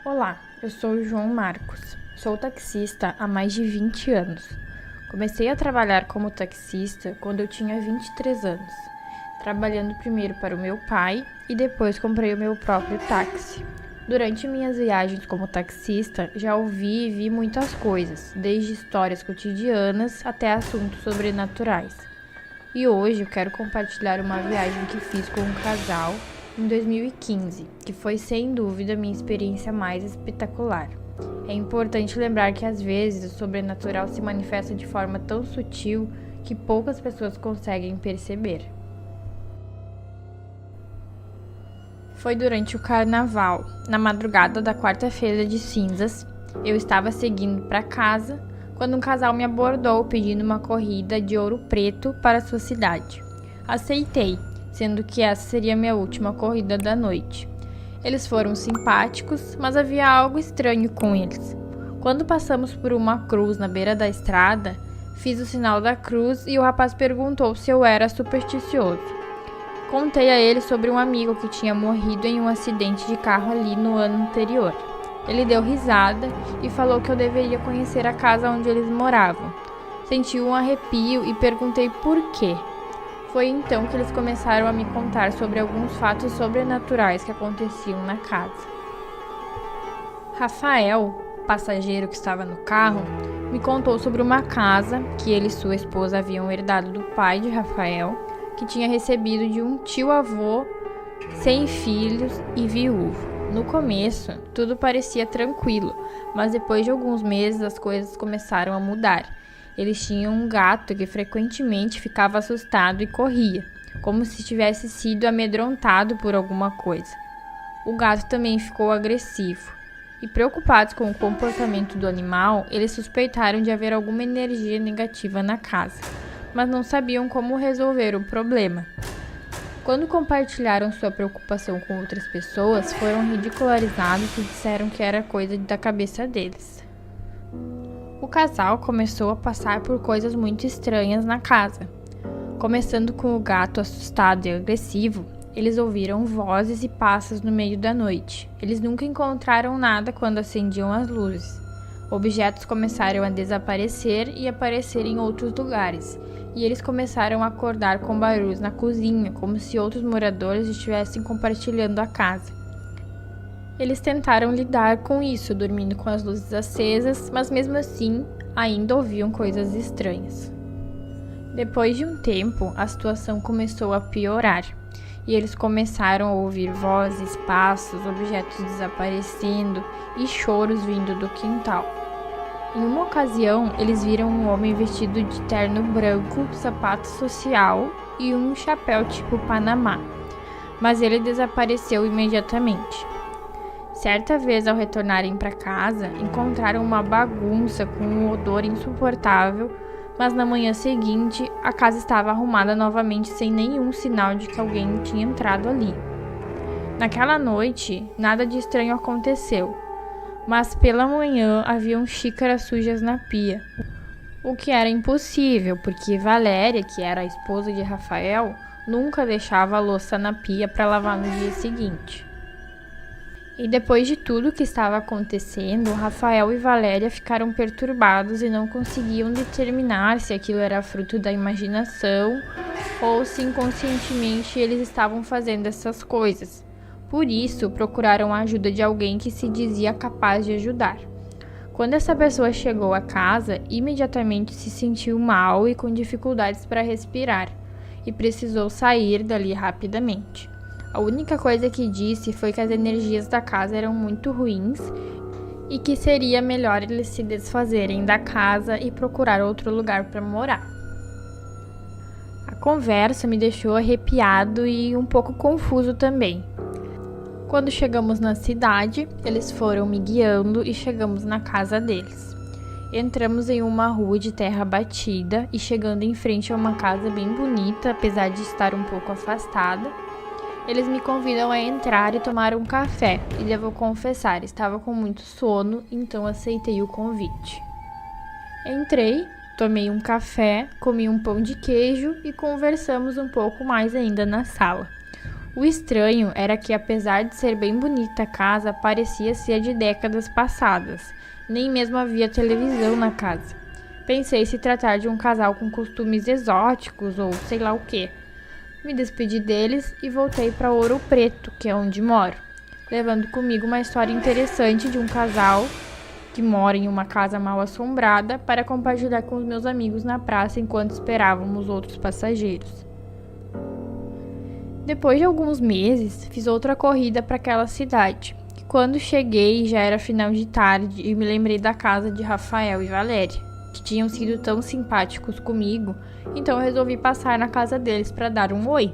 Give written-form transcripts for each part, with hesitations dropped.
Olá, eu sou o João Marcos. Sou taxista há mais de 20 anos. Comecei a trabalhar como taxista quando eu tinha 23 anos, trabalhando primeiro para o meu pai e depois comprei o meu próprio táxi. Durante minhas viagens como taxista, já ouvi e vi muitas coisas, desde histórias cotidianas até assuntos sobrenaturais. E hoje eu quero compartilhar uma viagem que fiz com um casal em 2015, que foi sem dúvida minha experiência mais espetacular. É importante lembrar que às vezes o sobrenatural se manifesta de forma tão sutil que poucas pessoas conseguem perceber. Foi durante o carnaval, na madrugada da quarta-feira de cinzas. Eu estava seguindo para casa quando um casal me abordou pedindo uma corrida de Ouro Preto para sua cidade. Aceitei, sendo que essa seria minha última corrida da noite. Eles foram simpáticos, mas havia algo estranho com eles. Quando passamos por uma cruz na beira da estrada, fiz o sinal da cruz e o rapaz perguntou se eu era supersticioso. Contei a ele sobre um amigo que tinha morrido em um acidente de carro ali no ano anterior. Ele deu risada e falou que eu deveria conhecer a casa onde eles moravam. Senti um arrepio e perguntei por quê. Foi então que eles começaram a me contar sobre alguns fatos sobrenaturais que aconteciam na casa. Rafael, passageiro que estava no carro, me contou sobre uma casa que ele e sua esposa haviam herdado do pai de Rafael, que tinha recebido de um tio-avô sem filhos e viúvo. No começo, tudo parecia tranquilo, mas depois de alguns meses as coisas começaram a mudar. Eles tinham um gato que frequentemente ficava assustado e corria, como se tivesse sido amedrontado por alguma coisa. O gato também ficou agressivo. E preocupados com o comportamento do animal, eles suspeitaram de haver alguma energia negativa na casa, mas não sabiam como resolver o problema. Quando compartilharam sua preocupação com outras pessoas, foram ridicularizados e disseram que era coisa da cabeça deles. O casal começou a passar por coisas muito estranhas na casa. Começando com o gato assustado e agressivo, eles ouviram vozes e passos no meio da noite. Eles nunca encontraram nada quando acendiam as luzes. Objetos começaram a desaparecer e aparecer em outros lugares, e eles começaram a acordar com barulhos na cozinha, como se outros moradores estivessem compartilhando a casa. Eles tentaram lidar com isso, dormindo com as luzes acesas, mas mesmo assim, ainda ouviam coisas estranhas. Depois de um tempo, a situação começou a piorar, e eles começaram a ouvir vozes, passos, objetos desaparecendo e choros vindo do quintal. Em uma ocasião, eles viram um homem vestido de terno branco, sapato social e um chapéu tipo Panamá, mas ele desapareceu imediatamente. Certa vez, ao retornarem para casa, encontraram uma bagunça com um odor insuportável, mas na manhã seguinte, a casa estava arrumada novamente sem nenhum sinal de que alguém tinha entrado ali. Naquela noite, nada de estranho aconteceu, mas pela manhã haviam xícaras sujas na pia, o que era impossível, porque Valéria, que era a esposa de Rafael, nunca deixava a louça na pia para lavar no dia seguinte. E depois de tudo que estava acontecendo, Rafael e Valéria ficaram perturbados e não conseguiam determinar se aquilo era fruto da imaginação ou se inconscientemente eles estavam fazendo essas coisas. Por isso, procuraram a ajuda de alguém que se dizia capaz de ajudar. Quando essa pessoa chegou à casa, imediatamente se sentiu mal e com dificuldades para respirar, e precisou sair dali rapidamente. A única coisa que disse foi que as energias da casa eram muito ruins e que seria melhor eles se desfazerem da casa e procurar outro lugar para morar. A conversa me deixou arrepiado e um pouco confuso também. Quando chegamos na cidade, eles foram me guiando e chegamos na casa deles. Entramos em uma rua de terra batida e chegando em frente a uma casa bem bonita, apesar de estar um pouco afastada. Eles me convidam a entrar e tomar um café, e devo confessar, estava com muito sono, então aceitei o convite. Entrei, tomei um café, comi um pão de queijo e conversamos um pouco mais ainda na sala. O estranho era que, apesar de ser bem bonita a casa, parecia ser de décadas passadas. Nem mesmo havia televisão na casa. Pensei se tratar de um casal com costumes exóticos ou sei lá o que. Me despedi deles e voltei para Ouro Preto, que é onde moro, levando comigo uma história interessante de um casal que mora em uma casa mal assombrada para compartilhar com os meus amigos na praça enquanto esperávamos outros passageiros. Depois de alguns meses, fiz outra corrida para aquela cidade. E quando cheguei, já era final de tarde e me lembrei da casa de Rafael e Valéria, que tinham sido tão simpáticos comigo, então eu resolvi passar na casa deles para dar um oi.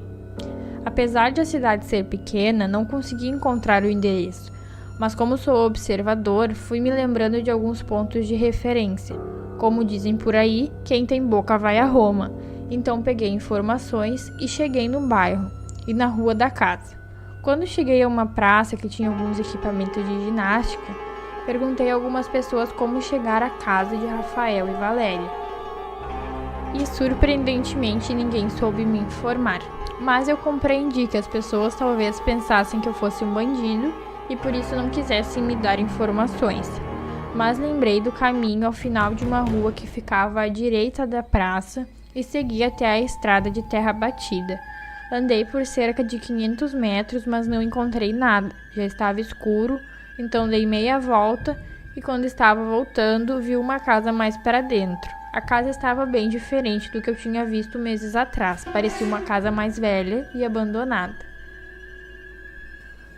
Apesar de a cidade ser pequena, não consegui encontrar o endereço, mas como sou observador, fui me lembrando de alguns pontos de referência. Como dizem por aí, quem tem boca vai a Roma. Então peguei informações e cheguei no bairro e na rua da casa. Quando cheguei a uma praça que tinha alguns equipamentos de ginástica, perguntei a algumas pessoas como chegar à casa de Rafael e Valéria. E surpreendentemente ninguém soube me informar. Mas eu compreendi que as pessoas talvez pensassem que eu fosse um bandido e por isso não quisessem me dar informações. Mas lembrei do caminho ao final de uma rua que ficava à direita da praça e segui até a estrada de terra batida. Andei por cerca de 500 metros, mas não encontrei nada. Já estava escuro, então dei meia volta e quando estava voltando, vi uma casa mais para dentro. A casa estava bem diferente do que eu tinha visto meses atrás. Parecia uma casa mais velha e abandonada.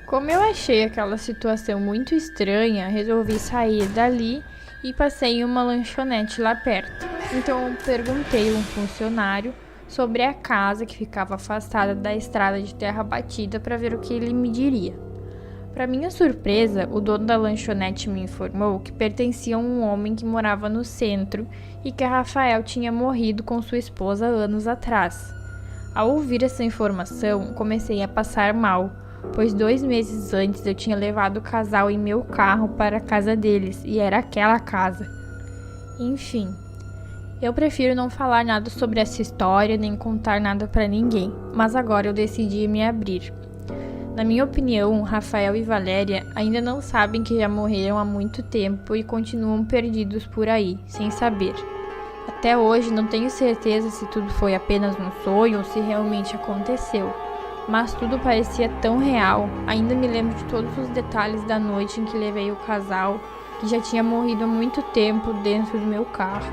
Como eu achei aquela situação muito estranha, resolvi sair dali e passei em uma lanchonete lá perto. Então eu perguntei a um funcionário sobre a casa que ficava afastada da estrada de terra batida para ver o que ele me diria. Para minha surpresa, o dono da lanchonete me informou que pertencia a um homem que morava no centro e que Rafael tinha morrido com sua esposa anos atrás. Ao ouvir essa informação, comecei a passar mal, pois 2 meses antes eu tinha levado o casal em meu carro para a casa deles e era aquela casa. Enfim, eu prefiro não falar nada sobre essa história nem contar nada para ninguém, mas agora eu decidi me abrir. Na minha opinião, Rafael e Valéria ainda não sabem que já morreram há muito tempo e continuam perdidos por aí, sem saber. Até hoje não tenho certeza se tudo foi apenas um sonho ou se realmente aconteceu, mas tudo parecia tão real. Ainda me lembro de todos os detalhes da noite em que levei o casal, que já tinha morrido há muito tempo, dentro do meu carro.